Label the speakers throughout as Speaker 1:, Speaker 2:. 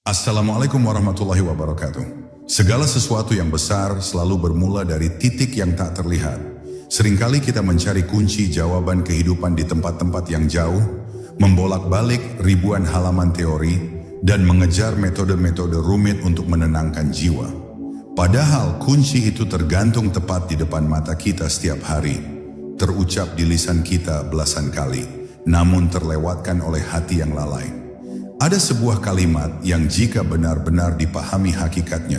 Speaker 1: Assalamualaikum warahmatullahi wabarakatuh. Segala sesuatu yang besar selalu bermula dari titik yang tak terlihat. Seringkali kita mencari kunci jawaban kehidupan di tempat-tempat yang jauh, membolak-balik ribuan halaman teori, dan mengejar metode-metode rumit untuk menenangkan jiwa. Padahal kunci itu tergantung tepat di depan mata kita setiap hari, terucap di lisan kita belasan kali, namun terlewatkan oleh hati yang lalai. Ada sebuah kalimat yang jika benar-benar dipahami hakikatnya,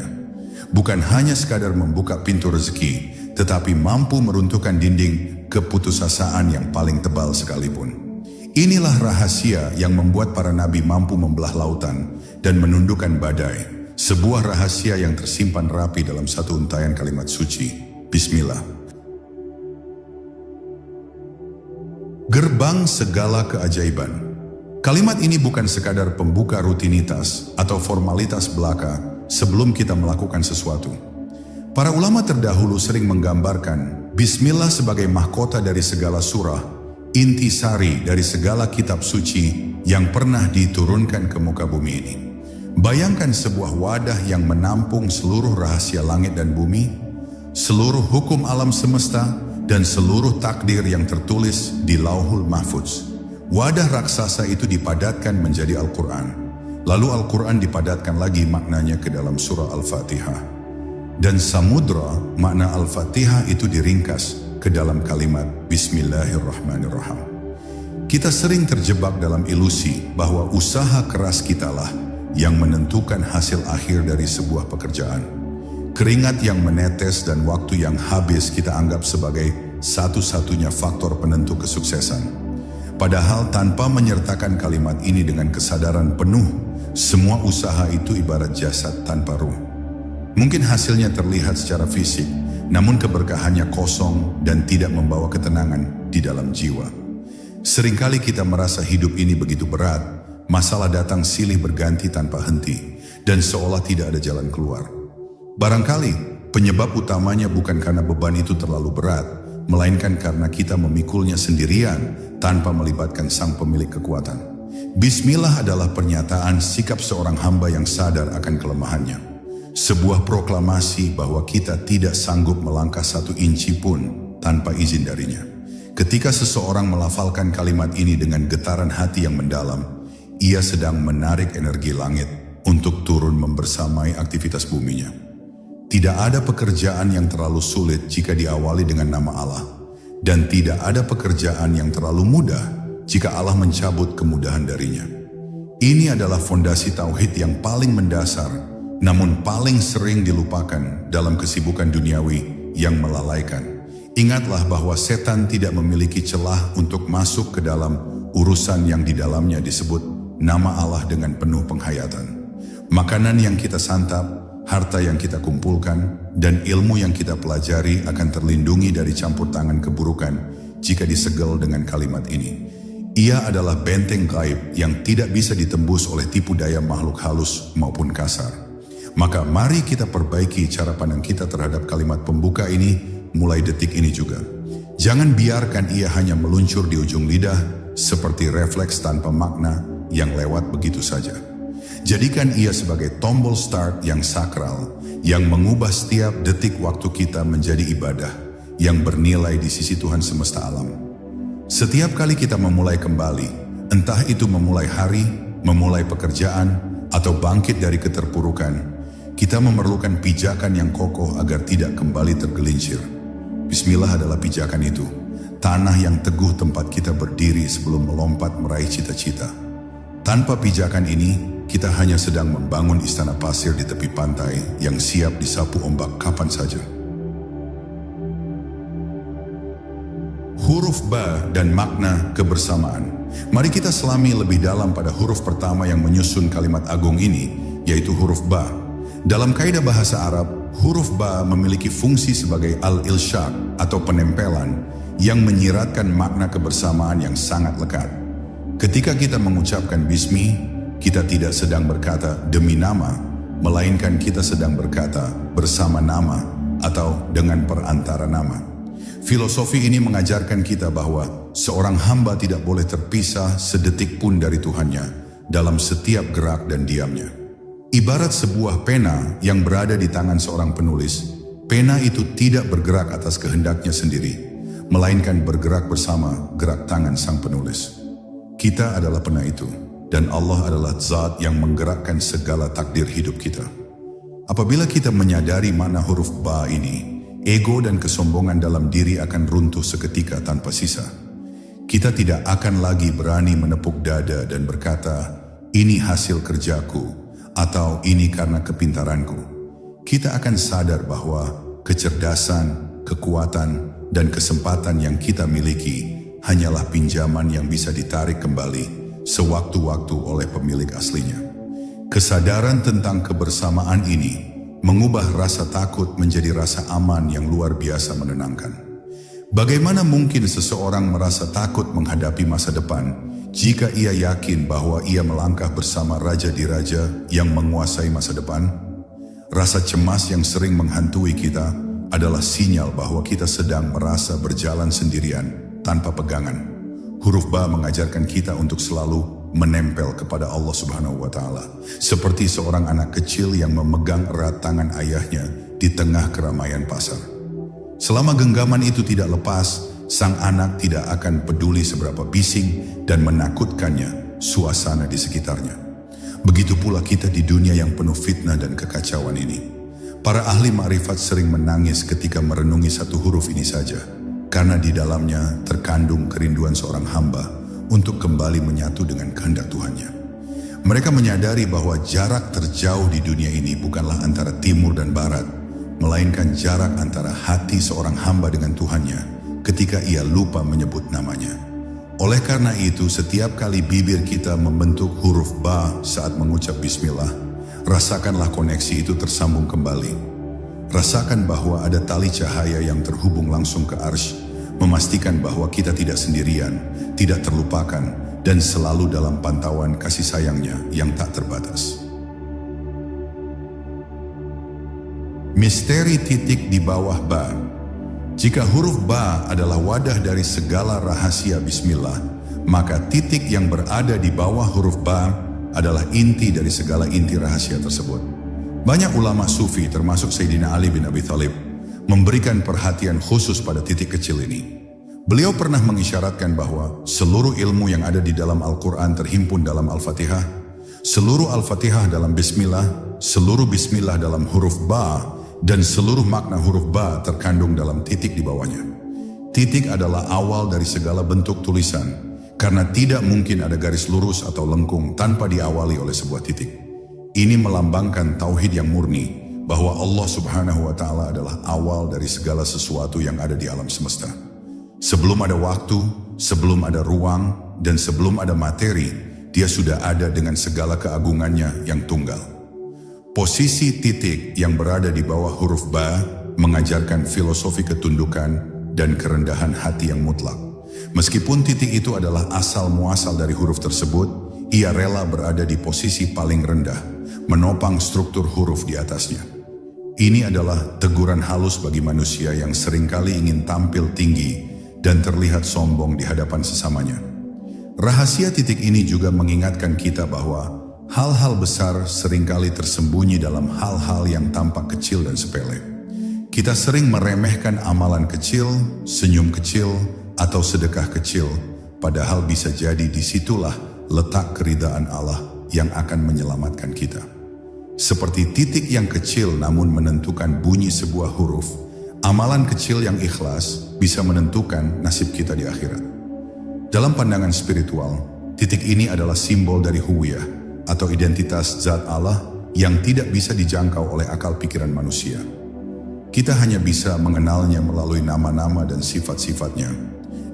Speaker 1: bukan hanya sekadar membuka pintu rezeki, tetapi mampu meruntuhkan dinding keputusasaan yang paling tebal sekalipun. Inilah rahasia yang membuat para nabi mampu membelah lautan dan menundukkan badai. Sebuah rahasia yang tersimpan rapi dalam satu untaian kalimat suci. Bismillah. Gerbang segala keajaiban. Kalimat ini bukan sekadar pembuka rutinitas atau formalitas belaka sebelum kita melakukan sesuatu. Para ulama terdahulu sering menggambarkan Bismillah sebagai mahkota dari segala surah, intisari dari segala kitab suci yang pernah diturunkan ke muka bumi ini. Bayangkan sebuah wadah yang menampung seluruh rahasia langit dan bumi, seluruh hukum alam semesta, dan seluruh takdir yang tertulis di Lauhul Mahfuz. Wadah raksasa itu dipadatkan menjadi Al-Quran. Lalu Al-Quran dipadatkan lagi maknanya ke dalam surah Al-Fatihah. Dan samudra makna Al-Fatihah itu diringkas ke dalam kalimat Bismillahirrahmanirrahim. Kita sering terjebak dalam ilusi bahwa usaha keras kitalah yang menentukan hasil akhir dari sebuah pekerjaan. Keringat yang menetes dan waktu yang habis kita anggap sebagai satu-satunya faktor penentu kesuksesan. Padahal tanpa menyertakan kalimat ini dengan kesadaran penuh, semua usaha itu ibarat jasad tanpa ruh. Mungkin hasilnya terlihat secara fisik, namun keberkahannya kosong dan tidak membawa ketenangan di dalam jiwa. Seringkali kita merasa hidup ini begitu berat, masalah datang silih berganti tanpa henti, dan seolah tidak ada jalan keluar. Barangkali penyebab utamanya bukan karena beban itu terlalu berat, melainkan karena kita memikulnya sendirian tanpa melibatkan sang pemilik kekuatan. Bismillah adalah pernyataan sikap seorang hamba yang sadar akan kelemahannya. Sebuah proklamasi bahwa kita tidak sanggup melangkah satu inci pun tanpa izin darinya. Ketika seseorang melafalkan kalimat ini dengan getaran hati yang mendalam, ia sedang menarik energi langit untuk turun membersamai aktivitas buminya. Tidak ada pekerjaan yang terlalu sulit jika diawali dengan nama Allah. Dan tidak ada pekerjaan yang terlalu mudah jika Allah mencabut kemudahan darinya. Ini adalah fondasi tauhid yang paling mendasar, namun paling sering dilupakan dalam kesibukan duniawi yang melalaikan. Ingatlah bahwa setan tidak memiliki celah untuk masuk ke dalam urusan yang di dalamnya disebut nama Allah dengan penuh penghayatan. Makanan yang kita santap, harta yang kita kumpulkan, dan ilmu yang kita pelajari akan terlindungi dari campur tangan keburukan jika disegel dengan kalimat ini. Ia adalah benteng gaib yang tidak bisa ditembus oleh tipu daya makhluk halus maupun kasar. Maka mari kita perbaiki cara pandang kita terhadap kalimat pembuka ini mulai detik ini juga. Jangan biarkan ia hanya meluncur di ujung lidah seperti refleks tanpa makna yang lewat begitu saja. Jadikan ia sebagai tombol start yang sakral, yang mengubah setiap detik waktu kita menjadi ibadah, yang bernilai di sisi Tuhan semesta alam. Setiap kali kita memulai kembali, entah itu memulai hari, memulai pekerjaan, atau bangkit dari keterpurukan, kita memerlukan pijakan yang kokoh agar tidak kembali tergelincir. Bismillah adalah pijakan itu, tanah yang teguh tempat kita berdiri sebelum melompat meraih cita-cita. Tanpa pijakan ini, kita hanya sedang membangun istana pasir di tepi pantai yang siap disapu ombak kapan saja. Huruf ba dan makna kebersamaan. Mari kita selami lebih dalam pada huruf pertama yang menyusun kalimat agung ini, yaitu huruf ba. Dalam kaidah bahasa Arab, huruf ba memiliki fungsi sebagai al-ilsyaq atau penempelan yang menyiratkan makna kebersamaan yang sangat lekat. Ketika kita mengucapkan bismi, kita tidak sedang berkata demi nama, melainkan kita sedang berkata bersama nama atau dengan perantara nama. Filosofi ini mengajarkan kita bahwa seorang hamba tidak boleh terpisah sedetik pun dari Tuhannya dalam setiap gerak dan diamnya. Ibarat sebuah pena yang berada di tangan seorang penulis, pena itu tidak bergerak atas kehendaknya sendiri, melainkan bergerak bersama gerak tangan sang penulis. Kita adalah pena itu, dan Allah adalah zat yang menggerakkan segala takdir hidup kita. Apabila kita menyadari makna huruf ba ini, ego dan kesombongan dalam diri akan runtuh seketika tanpa sisa. Kita tidak akan lagi berani menepuk dada dan berkata, ini hasil kerjaku, atau ini karena kepintaranku. Kita akan sadar bahwa kecerdasan, kekuatan, dan kesempatan yang kita miliki hanyalah pinjaman yang bisa ditarik kembali sewaktu-waktu oleh pemilik aslinya. Kesadaran tentang kebersamaan ini mengubah rasa takut menjadi rasa aman yang luar biasa menenangkan. Bagaimana mungkin seseorang merasa takut menghadapi masa depan jika ia yakin bahwa ia melangkah bersama raja di raja yang menguasai masa depan? Rasa cemas yang sering menghantui kita adalah sinyal bahwa kita sedang merasa berjalan sendirian tanpa pegangan. Huruf ba mengajarkan kita untuk selalu menempel kepada Allah Subhanahu wa Ta'ala, seperti seorang anak kecil yang memegang erat tangan ayahnya di tengah keramaian pasar. Selama genggaman itu tidak lepas, sang anak tidak akan peduli seberapa bising dan menakutkannya suasana di sekitarnya. Begitu pula kita di dunia yang penuh fitnah dan kekacauan ini. Para ahli ma'rifat sering menangis ketika merenungi satu huruf ini saja, karena di dalamnya terkandung kerinduan seorang hamba untuk kembali menyatu dengan kehendak Tuhannya. Mereka menyadari bahwa jarak terjauh di dunia ini bukanlah antara timur dan barat, melainkan jarak antara hati seorang hamba dengan Tuhannya ketika ia lupa menyebut namanya. Oleh karena itu, setiap kali bibir kita membentuk huruf ba saat mengucap bismillah, rasakanlah koneksi itu tersambung kembali. Rasakan bahwa ada tali cahaya yang terhubung langsung ke arsy, memastikan bahwa kita tidak sendirian, tidak terlupakan, dan selalu dalam pantauan kasih sayangnya yang tak terbatas. Misteri titik di bawah ba. Jika huruf ba adalah wadah dari segala rahasia bismillah, maka titik yang berada di bawah huruf ba adalah inti dari segala inti rahasia tersebut. Banyak ulama sufi termasuk Sayyidina Ali bin Abi Thalib memberikan perhatian khusus pada titik kecil ini. Beliau pernah mengisyaratkan bahwa seluruh ilmu yang ada di dalam Al-Quran terhimpun dalam Al-Fatihah, seluruh Al-Fatihah dalam bismillah, seluruh bismillah dalam huruf ba, dan seluruh makna huruf ba terkandung dalam titik di bawahnya. Titik adalah awal dari segala bentuk tulisan, karena tidak mungkin ada garis lurus atau lengkung tanpa diawali oleh sebuah titik. Ini melambangkan tauhid yang murni, bahwa Allah Subhanahu wa Ta'ala adalah awal dari segala sesuatu yang ada di alam semesta. Sebelum ada waktu, sebelum ada ruang, dan sebelum ada materi, Dia sudah ada dengan segala keagungannya yang tunggal. Posisi titik yang berada di bawah huruf ba mengajarkan filosofi ketundukan dan kerendahan hati yang mutlak. Meskipun titik itu adalah asal muasal dari huruf tersebut, ia rela berada di posisi paling rendah, menopang struktur huruf di atasnya. Ini adalah teguran halus bagi manusia yang seringkali ingin tampil tinggi dan terlihat sombong di hadapan sesamanya. Rahasia titik ini juga mengingatkan kita bahwa hal-hal besar seringkali tersembunyi dalam hal-hal yang tampak kecil dan sepele. Kita sering meremehkan amalan kecil, senyum kecil, atau sedekah kecil, padahal bisa jadi disitulah letak keridaan Allah yang akan menyelamatkan kita. Seperti titik yang kecil namun menentukan bunyi sebuah huruf, amalan kecil yang ikhlas bisa menentukan nasib kita di akhirat. Dalam pandangan spiritual, titik ini adalah simbol dari huwiyah, atau identitas zat Allah yang tidak bisa dijangkau oleh akal pikiran manusia. Kita hanya bisa mengenalnya melalui nama-nama dan sifat-sifatnya,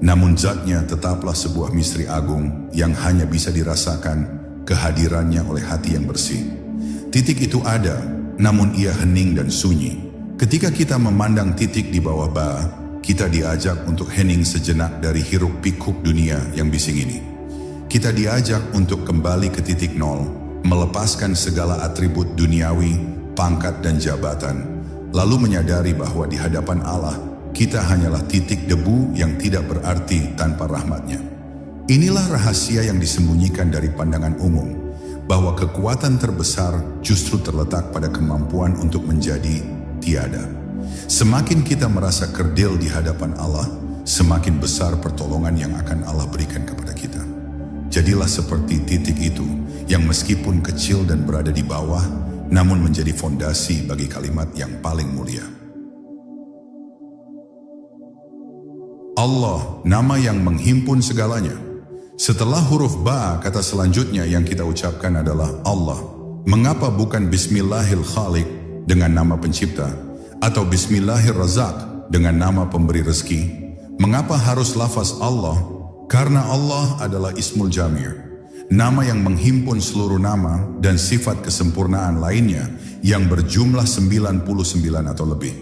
Speaker 1: namun zatnya tetaplah sebuah misteri agung yang hanya bisa dirasakan kehadirannya oleh hati yang bersih. Titik itu ada, namun ia hening dan sunyi. Ketika kita memandang titik di bawah ba, kita diajak untuk hening sejenak dari hiruk pikuk dunia yang bising ini. Kita diajak untuk kembali ke titik nol, melepaskan segala atribut duniawi, pangkat dan jabatan, lalu menyadari bahwa di hadapan Allah, kita hanyalah titik debu yang tidak berarti tanpa rahmatnya. Inilah rahasia yang disembunyikan dari pandangan umum, bahwa kekuatan terbesar justru terletak pada kemampuan untuk menjadi tiada. Semakin kita merasa kerdil di hadapan Allah, semakin besar pertolongan yang akan Allah berikan kepada kita. Jadilah seperti titik itu yang meskipun kecil dan berada di bawah, namun menjadi fondasi bagi kalimat yang paling mulia. Allah, nama yang menghimpun segalanya. Setelah huruf ba, kata selanjutnya yang kita ucapkan adalah Allah. Mengapa bukan Bismillahil Khaliq dengan nama pencipta, atau Bismillahir Razak dengan nama pemberi rezeki? Mengapa harus lafaz Allah? Karena Allah adalah Ismul Jamir, nama yang menghimpun seluruh nama dan sifat kesempurnaan lainnya yang berjumlah 99 atau lebih.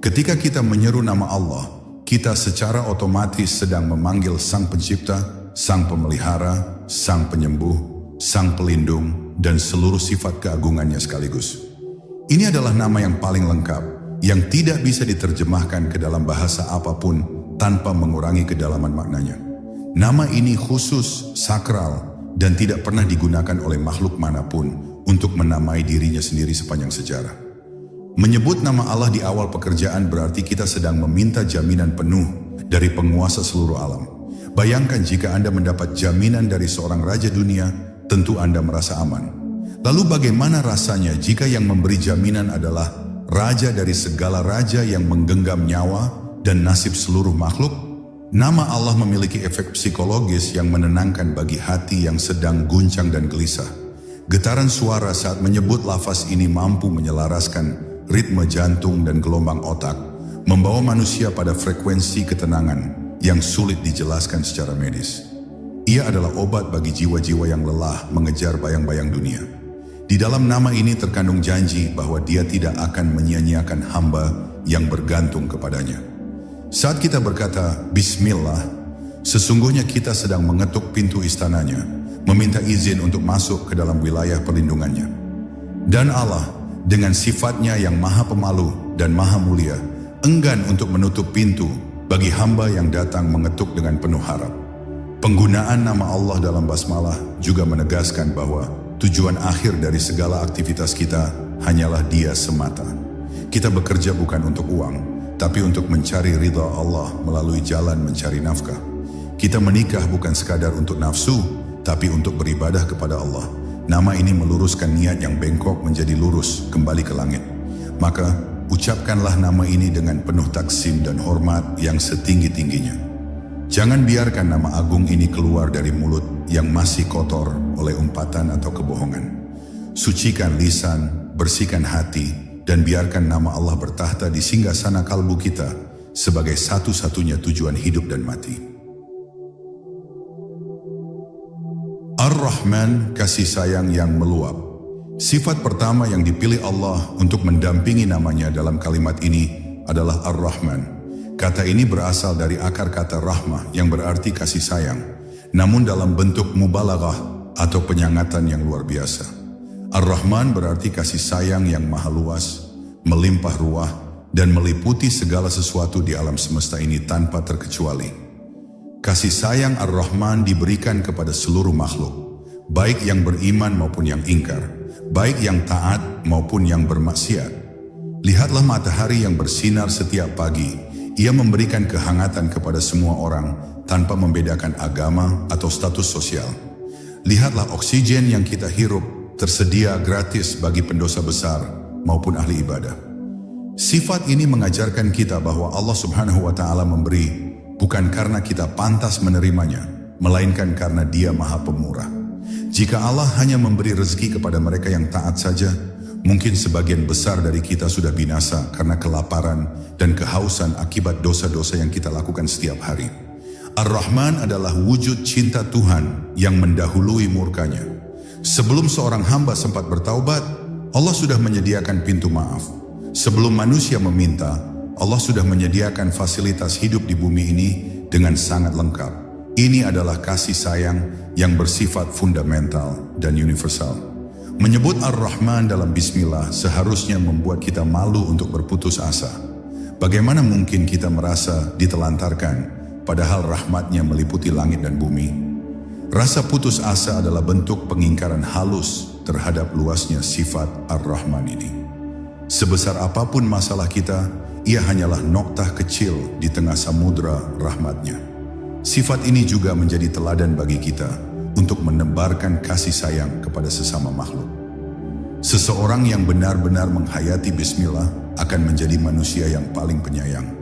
Speaker 1: Ketika kita menyeru nama Allah, kita secara otomatis sedang memanggil Sang Pencipta, Sang Pemelihara, Sang Penyembuh, Sang Pelindung, dan seluruh sifat keagungannya sekaligus. Ini adalah nama yang paling lengkap, yang tidak bisa diterjemahkan ke dalam bahasa apapun tanpa mengurangi kedalaman maknanya. Nama ini khusus, sakral, dan tidak pernah digunakan oleh makhluk manapun untuk menamai dirinya sendiri sepanjang sejarah. Menyebut nama Allah di awal pekerjaan berarti kita sedang meminta jaminan penuh dari penguasa seluruh alam. Bayangkan jika Anda mendapat jaminan dari seorang raja dunia, tentu Anda merasa aman. Lalu bagaimana rasanya jika yang memberi jaminan adalah raja dari segala raja yang menggenggam nyawa dan nasib seluruh makhluk? Nama Allah memiliki efek psikologis yang menenangkan bagi hati yang sedang guncang dan gelisah. Getaran suara saat menyebut lafaz ini mampu menyelaraskan ritme jantung dan gelombang otak, membawa manusia pada frekuensi ketenangan yang sulit dijelaskan secara medis. Ia adalah obat bagi jiwa-jiwa yang lelah mengejar bayang-bayang dunia. Di dalam nama ini terkandung janji bahwa Dia tidak akan menyia-nyiakan hamba yang bergantung kepadanya. Saat kita berkata Bismillah, sesungguhnya kita sedang mengetuk pintu istananya, meminta izin untuk masuk ke dalam wilayah perlindungannya. Dan Allah, dengan sifatnya yang maha pemalu dan maha mulia, enggan untuk menutup pintu bagi hamba yang datang mengetuk dengan penuh harap. Penggunaan nama Allah dalam basmalah juga menegaskan bahwa tujuan akhir dari segala aktivitas kita hanyalah Dia semata. Kita bekerja bukan untuk uang, tapi untuk mencari ridha Allah melalui jalan mencari nafkah. Kita menikah bukan sekadar untuk nafsu, tapi untuk beribadah kepada Allah. Nama ini meluruskan niat yang bengkok menjadi lurus kembali ke langit. Maka ucapkanlah nama ini dengan penuh taksim dan hormat yang setinggi-tingginya. Jangan biarkan nama agung ini keluar dari mulut yang masih kotor oleh umpatan atau kebohongan. Sucikan lisan, bersihkan hati, dan biarkan nama Allah bertahta di singgasana kalbu kita sebagai satu-satunya tujuan hidup dan mati. Ar-Rahman, kasih sayang yang meluap. Sifat pertama yang dipilih Allah untuk mendampingi namanya dalam kalimat ini adalah Ar-Rahman. Kata ini berasal dari akar kata rahmah yang berarti kasih sayang, namun dalam bentuk mubalaghah atau penyangatan yang luar biasa. Ar-Rahman berarti kasih sayang yang maha luas, melimpah ruah, dan meliputi segala sesuatu di alam semesta ini tanpa terkecuali. Kasih sayang Ar-Rahman diberikan kepada seluruh makhluk, baik yang beriman maupun yang ingkar, baik yang taat maupun yang bermaksiat. Lihatlah matahari yang bersinar setiap pagi. Ia memberikan kehangatan kepada semua orang tanpa membedakan agama atau status sosial. Lihatlah oksigen yang kita hirup tersedia gratis bagi pendosa besar maupun ahli ibadah. Sifat ini mengajarkan kita bahwa Allah Subhanahu wa Ta'ala memberi bukan karena kita pantas menerimanya, melainkan karena Dia Maha Pemurah. Jika Allah hanya memberi rezeki kepada mereka yang taat saja, mungkin sebagian besar dari kita sudah binasa karena kelaparan dan kehausan akibat dosa-dosa yang kita lakukan setiap hari. Ar-Rahman adalah wujud cinta Tuhan yang mendahului murkanya. Sebelum seorang hamba sempat bertaubat, Allah sudah menyediakan pintu maaf. Sebelum manusia meminta, Allah sudah menyediakan fasilitas hidup di bumi ini dengan sangat lengkap. Ini adalah kasih sayang yang bersifat fundamental dan universal. Menyebut Ar-Rahman dalam Bismillah seharusnya membuat kita malu untuk berputus asa. Bagaimana mungkin kita merasa ditelantarkan, padahal rahmatnya meliputi langit dan bumi? Rasa putus asa adalah bentuk pengingkaran halus terhadap luasnya sifat Ar-Rahman ini. Sebesar apapun masalah kita, ia hanyalah noktah kecil di tengah samudra rahmatnya. Sifat ini juga menjadi teladan bagi kita untuk menebarkan kasih sayang kepada sesama makhluk. Seseorang yang benar-benar menghayati bismillah akan menjadi manusia yang paling penyayang.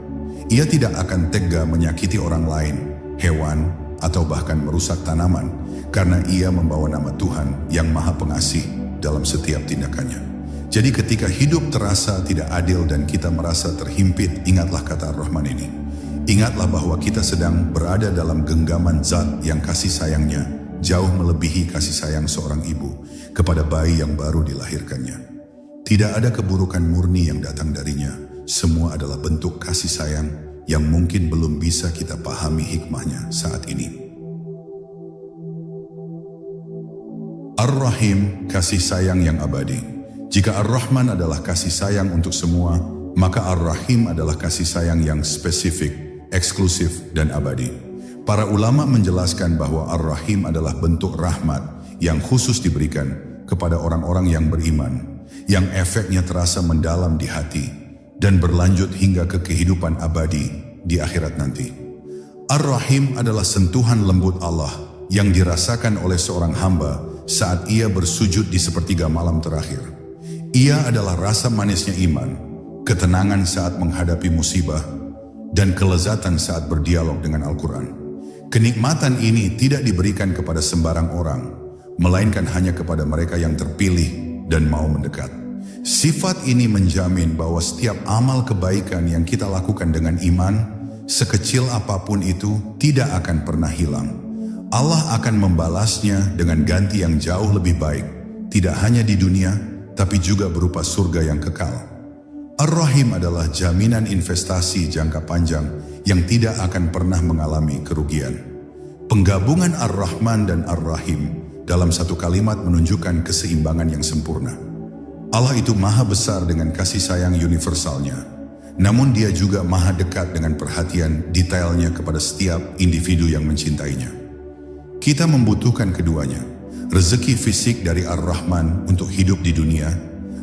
Speaker 1: Ia tidak akan tega menyakiti orang lain, hewan, atau bahkan merusak tanaman karena ia membawa nama Tuhan yang Maha Pengasih dalam setiap tindakannya. Jadi ketika hidup terasa tidak adil dan kita merasa terhimpit, ingatlah kata Ar-Rahman ini. Ingatlah bahwa kita sedang berada dalam genggaman zat yang kasih sayangnya jauh melebihi kasih sayang seorang ibu kepada bayi yang baru dilahirkannya. Tidak ada keburukan murni yang datang darinya. Semua adalah bentuk kasih sayang yang mungkin belum bisa kita pahami hikmahnya saat ini. Ar-Rahim, kasih sayang yang abadi. Jika Ar-Rahman adalah kasih sayang untuk semua, maka Ar-Rahim adalah kasih sayang yang spesifik, eksklusif, dan abadi. Para ulama menjelaskan bahwa Ar-Rahim adalah bentuk rahmat yang khusus diberikan kepada orang-orang yang beriman, yang efeknya terasa mendalam di hati, dan berlanjut hingga ke kehidupan abadi di akhirat nanti. Ar-Rahim adalah sentuhan lembut Allah yang dirasakan oleh seorang hamba saat ia bersujud di sepertiga malam terakhir. Ia adalah rasa manisnya iman, ketenangan saat menghadapi musibah, dan kelezatan saat berdialog dengan Al-Quran. Kenikmatan ini tidak diberikan kepada sembarang orang, melainkan hanya kepada mereka yang terpilih dan mau mendekat. Sifat ini menjamin bahwa setiap amal kebaikan yang kita lakukan dengan iman, sekecil apapun itu, tidak akan pernah hilang. Allah akan membalasnya dengan ganti yang jauh lebih baik, tidak hanya di dunia, tapi juga berupa surga yang kekal. Ar-Rahim adalah jaminan investasi jangka panjang yang tidak akan pernah mengalami kerugian. Penggabungan Ar-Rahman dan Ar-Rahim dalam satu kalimat menunjukkan keseimbangan yang sempurna. Allah itu maha besar dengan kasih sayang universalnya, namun dia juga maha dekat dengan perhatian detailnya kepada setiap individu yang mencintainya. Kita membutuhkan keduanya, rezeki fisik dari Ar-Rahman untuk hidup di dunia,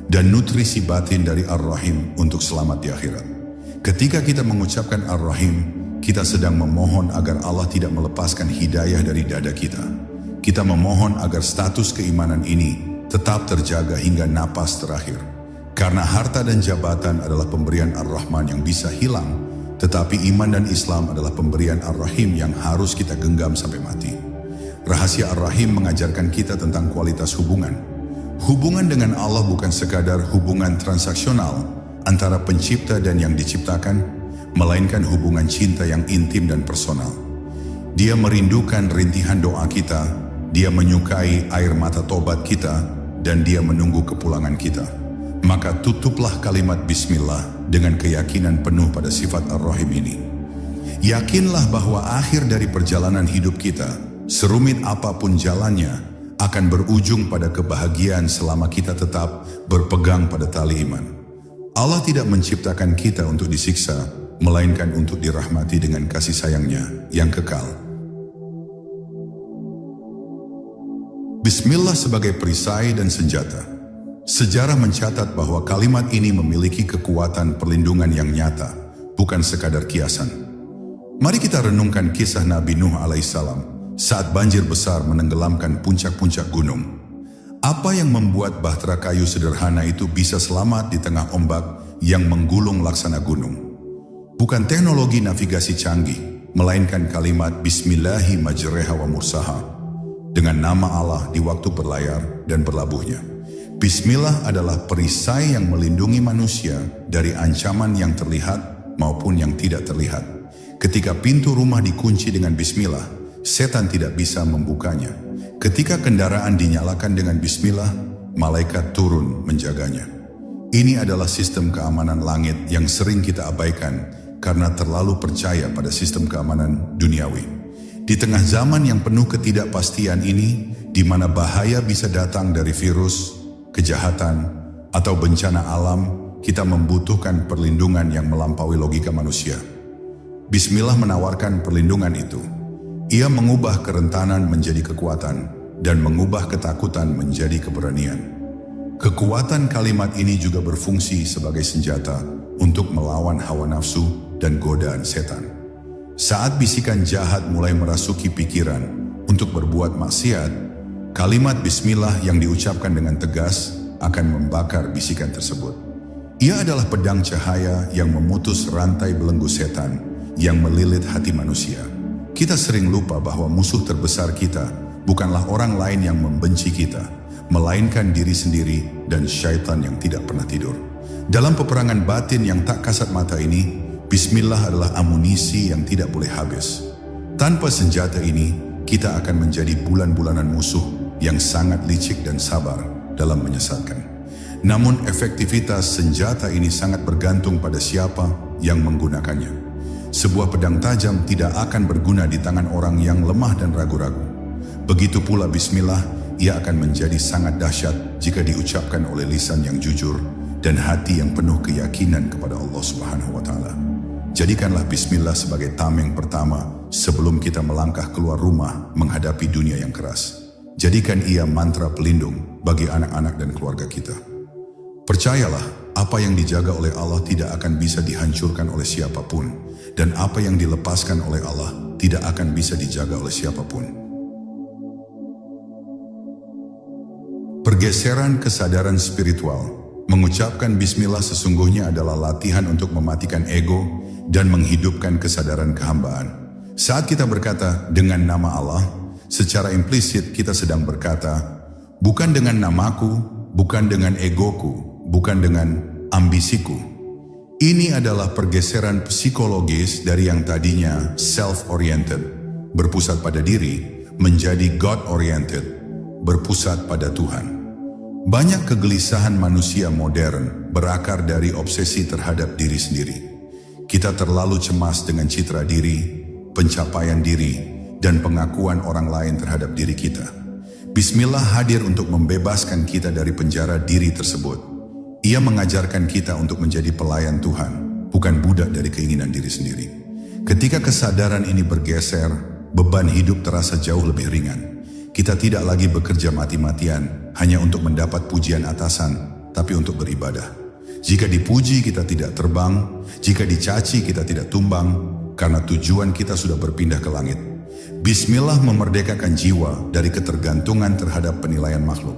Speaker 1: dan nutrisi batin dari Ar-Rahim untuk selamat di akhirat. Ketika kita mengucapkan Ar-Rahim, kita sedang memohon agar Allah tidak melepaskan hidayah dari dada kita. Kita memohon agar status keimanan ini tetap terjaga hingga napas terakhir. Karena harta dan jabatan adalah pemberian Ar-Rahman yang bisa hilang, tetapi iman dan Islam adalah pemberian Ar-Rahim yang harus kita genggam sampai mati. Rahasia Ar-Rahim mengajarkan kita tentang kualitas hubungan. Hubungan dengan Allah bukan sekadar hubungan transaksional antara pencipta dan yang diciptakan, melainkan hubungan cinta yang intim dan personal. Dia merindukan rintihan doa kita, dia menyukai air mata tobat kita, dan dia menunggu kepulangan kita. Maka tutuplah kalimat Bismillah dengan keyakinan penuh pada sifat Ar-Rahim ini. Yakinlah bahwa akhir dari perjalanan hidup kita, serumit apapun jalannya, akan berujung pada kebahagiaan selama kita tetap berpegang pada tali iman. Allah tidak menciptakan kita untuk disiksa, melainkan untuk dirahmati dengan kasih sayangnya yang kekal. Bismillah sebagai perisai dan senjata. Sejarah mencatat bahwa kalimat ini memiliki kekuatan perlindungan yang nyata, bukan sekadar kiasan. Mari kita renungkan kisah Nabi Nuh alaihissalam saat banjir besar menenggelamkan puncak-puncak gunung. Apa yang membuat bahtera kayu sederhana itu bisa selamat di tengah ombak yang menggulung laksana gunung? Bukan teknologi navigasi canggih, melainkan kalimat Bismillahi majreha wa mursaha, dengan nama Allah di waktu berlayar dan berlabuhnya. Bismillah adalah perisai yang melindungi manusia dari ancaman yang terlihat maupun yang tidak terlihat. Ketika pintu rumah dikunci dengan Bismillah, setan tidak bisa membukanya. Ketika kendaraan dinyalakan dengan Bismillah, malaikat turun menjaganya. Ini adalah sistem keamanan langit yang sering kita abaikan karena terlalu percaya pada sistem keamanan duniawi. Di tengah zaman yang penuh ketidakpastian ini, di mana bahaya bisa datang dari virus, kejahatan, atau bencana alam, kita membutuhkan perlindungan yang melampaui logika manusia. Bismillah menawarkan perlindungan itu. Ia mengubah kerentanan menjadi kekuatan dan mengubah ketakutan menjadi keberanian. Kekuatan kalimat ini juga berfungsi sebagai senjata untuk melawan hawa nafsu dan godaan setan. Saat bisikan jahat mulai merasuki pikiran untuk berbuat maksiat, kalimat bismillah yang diucapkan dengan tegas akan membakar bisikan tersebut. Ia adalah pedang cahaya yang memutus rantai belenggu setan yang melilit hati manusia. Kita sering lupa bahwa musuh terbesar kita bukanlah orang lain yang membenci kita, melainkan diri sendiri dan syaitan yang tidak pernah tidur. Dalam peperangan batin yang tak kasat mata ini, bismillah adalah amunisi yang tidak boleh habis. Tanpa senjata ini, kita akan menjadi bulan-bulanan musuh yang sangat licik dan sabar dalam menyesatkan. Namun efektivitas senjata ini sangat bergantung pada siapa yang menggunakannya. Sebuah pedang tajam tidak akan berguna di tangan orang yang lemah dan ragu-ragu. Begitu pula bismillah, ia akan menjadi sangat dahsyat jika diucapkan oleh lisan yang jujur dan hati yang penuh keyakinan kepada Allah Subhanahu wa Ta'ala. Jadikanlah bismillah sebagai tameng pertama sebelum kita melangkah keluar rumah menghadapi dunia yang keras. Jadikan ia mantra pelindung bagi anak-anak dan keluarga kita. Percayalah, apa yang dijaga oleh Allah tidak akan bisa dihancurkan oleh siapapun, dan apa yang dilepaskan oleh Allah tidak akan bisa dijaga oleh siapapun. Pergeseran kesadaran spiritual. Mengucapkan bismillah sesungguhnya adalah latihan untuk mematikan ego dan menghidupkan kesadaran kehambaan. Saat kita berkata dengan nama Allah, secara implisit kita sedang berkata, bukan dengan namaku, bukan dengan egoku, bukan dengan ambisiku. Ini adalah pergeseran psikologis dari yang tadinya self-oriented, berpusat pada diri, menjadi God-oriented, berpusat pada Tuhan. Banyak kegelisahan manusia modern berakar dari obsesi terhadap diri sendiri. Kita terlalu cemas dengan citra diri, pencapaian diri, dan pengakuan orang lain terhadap diri kita. Bismillah hadir untuk membebaskan kita dari penjara diri tersebut. Ia mengajarkan kita untuk menjadi pelayan Tuhan, bukan budak dari keinginan diri sendiri. Ketika kesadaran ini bergeser, beban hidup terasa jauh lebih ringan. Kita tidak lagi bekerja mati-matian hanya untuk mendapat pujian atasan, tapi untuk beribadah. Jika dipuji kita tidak terbang, jika dicaci kita tidak tumbang, karena tujuan kita sudah berpindah ke langit. Bismillah memerdekakan jiwa dari ketergantungan terhadap penilaian makhluk.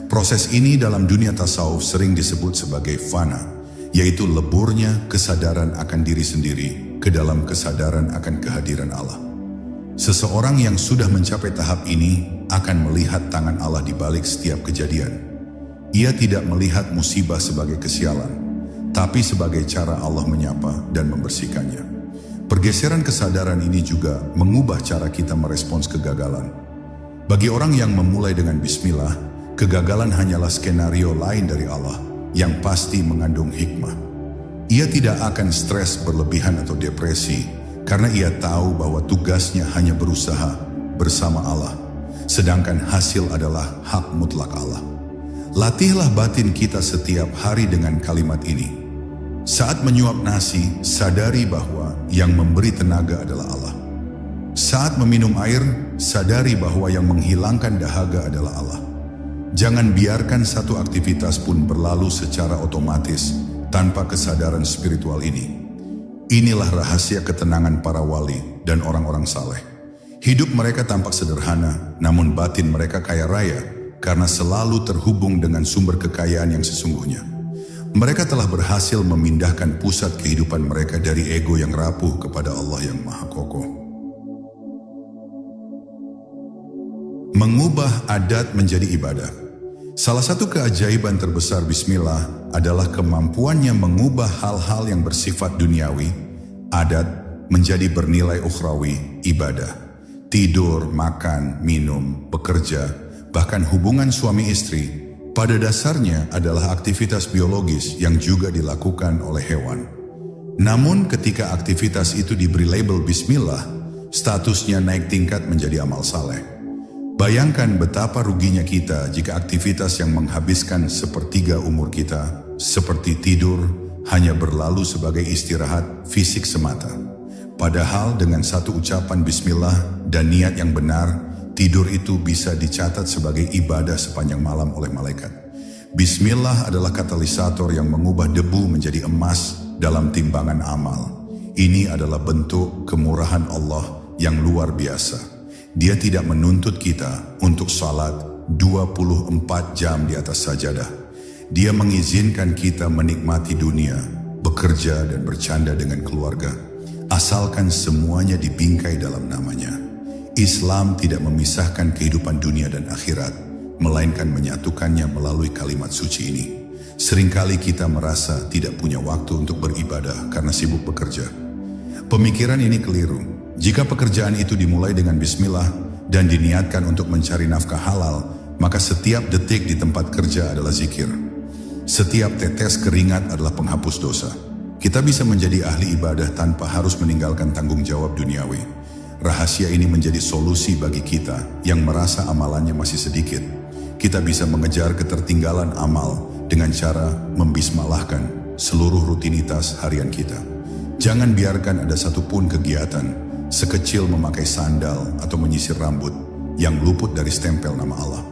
Speaker 1: Proses ini dalam dunia tasawuf sering disebut sebagai fana, yaitu leburnya kesadaran akan diri sendiri ke dalam kesadaran akan kehadiran Allah. Seseorang yang sudah mencapai tahap ini akan melihat tangan Allah di balik setiap kejadian. Ia tidak melihat musibah sebagai kesialan, tapi sebagai cara Allah menyapa dan membersihkannya. Pergeseran kesadaran ini juga mengubah cara kita merespons kegagalan. Bagi orang yang memulai dengan bismillah, kegagalan hanyalah skenario lain dari Allah yang pasti mengandung hikmah. Ia tidak akan stres berlebihan atau depresi, karena ia tahu bahwa tugasnya hanya berusaha bersama Allah, sedangkan hasil adalah hak mutlak Allah. Latihlah batin kita setiap hari dengan kalimat ini. Saat menyuap nasi, sadari bahwa yang memberi tenaga adalah Allah. Saat meminum air, sadari bahwa yang menghilangkan dahaga adalah Allah. Jangan biarkan satu aktivitas pun berlalu secara otomatis tanpa kesadaran spiritual ini. Inilah rahasia ketenangan para wali dan orang-orang saleh. Hidup mereka tampak sederhana, namun batin mereka kaya raya karena selalu terhubung dengan sumber kekayaan yang sesungguhnya. Mereka telah berhasil memindahkan pusat kehidupan mereka dari ego yang rapuh kepada Allah yang Maha Kokoh. Mengubah adat menjadi ibadah. Salah satu keajaiban terbesar bismillah adalah kemampuannya mengubah hal-hal yang bersifat duniawi, adat, menjadi bernilai ukhrawi, ibadah. Tidur, makan, minum, bekerja, bahkan hubungan suami istri, pada dasarnya adalah aktivitas biologis yang juga dilakukan oleh hewan. Namun ketika aktivitas itu diberi label bismillah, statusnya naik tingkat menjadi amal saleh. Bayangkan betapa ruginya kita jika aktivitas yang menghabiskan sepertiga umur kita, seperti tidur, hanya berlalu sebagai istirahat fisik semata. Padahal dengan satu ucapan bismillah dan niat yang benar, tidur itu bisa dicatat sebagai ibadah sepanjang malam oleh malaikat. Bismillah adalah katalisator yang mengubah debu menjadi emas dalam timbangan amal. Ini adalah bentuk kemurahan Allah yang luar biasa. Dia tidak menuntut kita untuk salat 24 jam di atas sajadah. Dia mengizinkan kita menikmati dunia, bekerja dan bercanda dengan keluarga, asalkan semuanya dibingkai dalam namanya. Islam tidak memisahkan kehidupan dunia dan akhirat, melainkan menyatukannya melalui kalimat suci ini. Seringkali kita merasa tidak punya waktu untuk beribadah karena sibuk bekerja. Pemikiran ini keliru. Jika pekerjaan itu dimulai dengan bismillah dan diniatkan untuk mencari nafkah halal, maka setiap detik di tempat kerja adalah zikir. Setiap tetes keringat adalah penghapus dosa. Kita bisa menjadi ahli ibadah tanpa harus meninggalkan tanggung jawab duniawi. Rahasia ini menjadi solusi bagi kita yang merasa amalannya masih sedikit. Kita bisa mengejar ketertinggalan amal dengan cara membismalahkan seluruh rutinitas harian kita. Jangan biarkan ada satupun kegiatan, sekecil memakai sandal atau menyisir rambut, yang luput dari stempel nama Allah.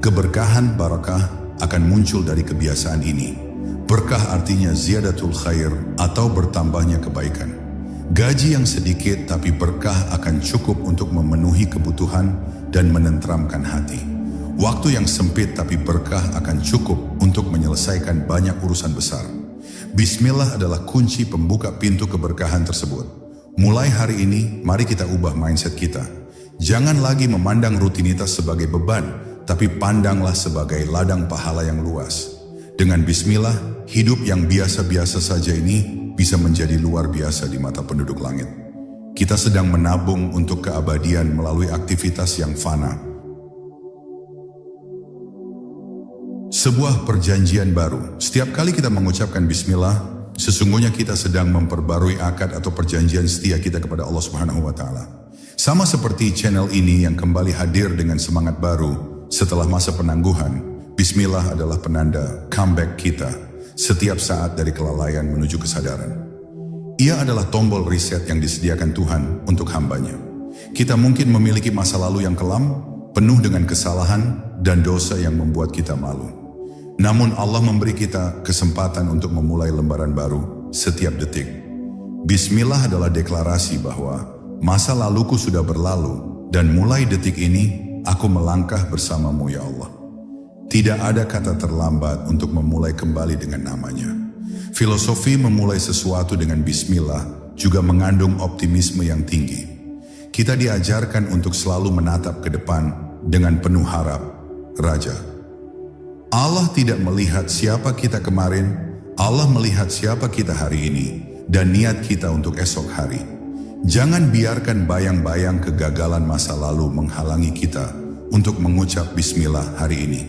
Speaker 1: Keberkahan barakah akan muncul dari kebiasaan ini. Berkah artinya ziyadatul khair atau bertambahnya kebaikan. Gaji yang sedikit tapi berkah akan cukup untuk memenuhi kebutuhan dan menenteramkan hati. Waktu yang sempit tapi berkah akan cukup untuk menyelesaikan banyak urusan besar. Bismillah adalah kunci pembuka pintu keberkahan tersebut. Mulai hari ini, mari kita ubah mindset kita. Jangan lagi memandang rutinitas sebagai beban, tapi pandanglah sebagai ladang pahala yang luas. Dengan bismillah, hidup yang biasa-biasa saja ini bisa menjadi luar biasa di mata penduduk langit. Kita sedang menabung untuk keabadian melalui aktivitas yang fana. Sebuah perjanjian baru. Setiap kali kita mengucapkan bismillah, sesungguhnya kita sedang memperbarui akad atau perjanjian setia kita kepada Allah Subhanahu wa taala. Sama seperti channel ini yang kembali hadir dengan semangat baru setelah masa penangguhan. Bismillah adalah penanda comeback kita setiap saat dari kelalaian menuju kesadaran. Ia adalah tombol reset yang disediakan Tuhan untuk hambanya. Kita mungkin memiliki masa lalu yang kelam, penuh dengan kesalahan dan dosa yang membuat kita malu. Namun Allah memberi kita kesempatan untuk memulai lembaran baru setiap detik. Bismillah adalah deklarasi bahwa masa laluku sudah berlalu dan mulai detik ini aku melangkah bersamamu ya Allah. Tidak ada kata terlambat untuk memulai kembali dengan namanya. Filosofi memulai sesuatu dengan bismillah juga mengandung optimisme yang tinggi. Kita diajarkan untuk selalu menatap ke depan dengan penuh harap, Raja. Allah tidak melihat siapa kita kemarin, Allah melihat siapa kita hari ini dan niat kita untuk esok hari. Jangan biarkan bayang-bayang kegagalan masa lalu menghalangi kita untuk mengucap bismillah hari ini.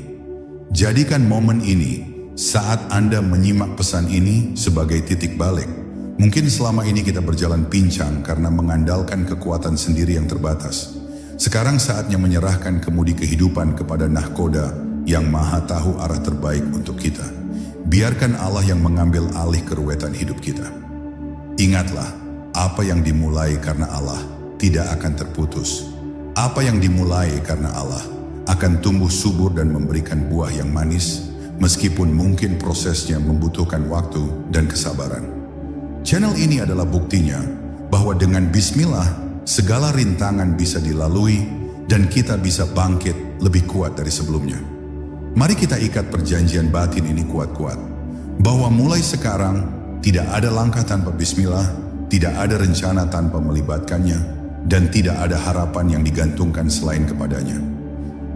Speaker 1: Jadikan momen ini, saat Anda menyimak pesan ini sebagai titik balik. Mungkin selama ini kita berjalan pincang karena mengandalkan kekuatan sendiri yang terbatas. Sekarang saatnya menyerahkan kemudi kehidupan kepada nahkoda yang maha tahu arah terbaik untuk kita. Biarkan Allah yang mengambil alih keruwetan hidup kita. Ingatlah, apa yang dimulai karena Allah tidak akan terputus. Apa yang dimulai karena Allah akan tumbuh subur dan memberikan buah yang manis, meskipun mungkin prosesnya membutuhkan waktu dan kesabaran. Channel ini adalah buktinya bahwa dengan bismillah, segala rintangan bisa dilalui dan kita bisa bangkit lebih kuat dari sebelumnya. Mari kita ikat perjanjian batin ini kuat-kuat, bahwa mulai sekarang tidak ada langkah tanpa bismillah, tidak ada rencana tanpa melibatkannya, dan tidak ada harapan yang digantungkan selain kepadanya.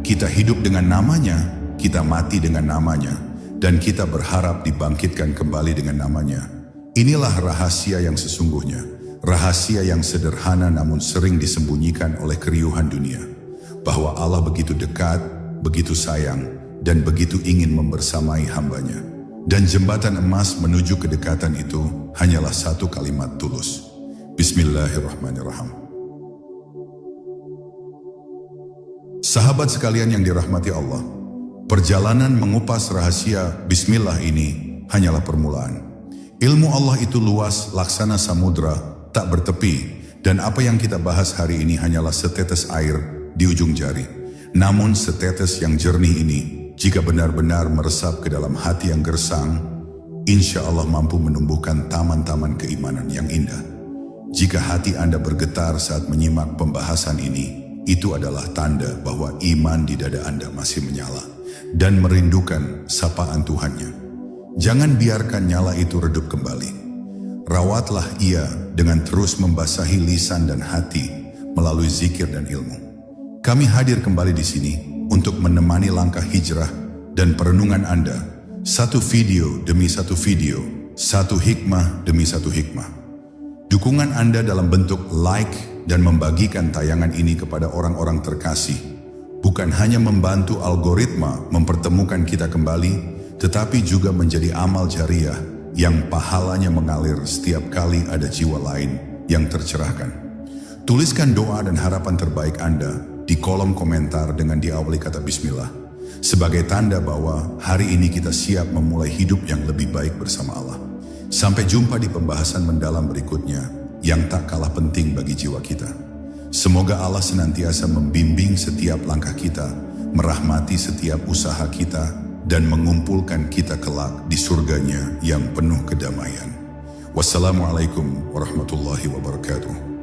Speaker 1: Kita hidup dengan namanya, kita mati dengan namanya, dan kita berharap dibangkitkan kembali dengan namanya. Inilah rahasia yang sesungguhnya, rahasia yang sederhana namun sering disembunyikan oleh keriuhan dunia, bahwa Allah begitu dekat, begitu sayang, dan begitu ingin membersamai hambanya. Dan jembatan emas menuju kedekatan itu hanyalah satu kalimat tulus. Bismillahirrahmanirrahim. Sahabat sekalian yang dirahmati Allah, perjalanan mengupas rahasia bismillah ini hanyalah permulaan. Ilmu Allah itu luas laksana samudra, tak bertepi, Dan apa yang kita bahas hari ini hanyalah setetes air di ujung jari. Namun setetes yang jernih ini, jika benar-benar meresap ke dalam hati yang gersang, insya Allah mampu menumbuhkan taman-taman keimanan yang indah. Jika hati Anda bergetar saat menyimak pembahasan ini, itu adalah tanda bahwa iman di dada Anda masih menyala dan merindukan sapaan Tuhannya. Jangan biarkan nyala itu redup kembali. Rawatlah ia dengan terus membasahi lisan dan hati melalui zikir dan ilmu. Kami hadir kembali di sini untuk menemani langkah hijrah dan perenungan Anda, satu video demi satu video, satu hikmah demi satu hikmah. Dukungan Anda dalam bentuk like dan membagikan tayangan ini kepada orang-orang terkasih bukan hanya membantu algoritma mempertemukan kita kembali, tetapi juga menjadi amal jariah yang pahalanya mengalir setiap kali ada jiwa lain yang tercerahkan. Tuliskan doa dan harapan terbaik Anda di kolom komentar dengan diawali kata Bismillah, sebagai tanda bahwa hari ini kita siap memulai hidup yang lebih baik bersama Allah. Sampai jumpa di pembahasan mendalam berikutnya yang tak kalah penting bagi jiwa kita. Semoga Allah senantiasa membimbing setiap langkah kita, merahmati setiap usaha kita, dan mengumpulkan kita kelak di surganya yang penuh kedamaian. Wassalamualaikum warahmatullahi wabarakatuh.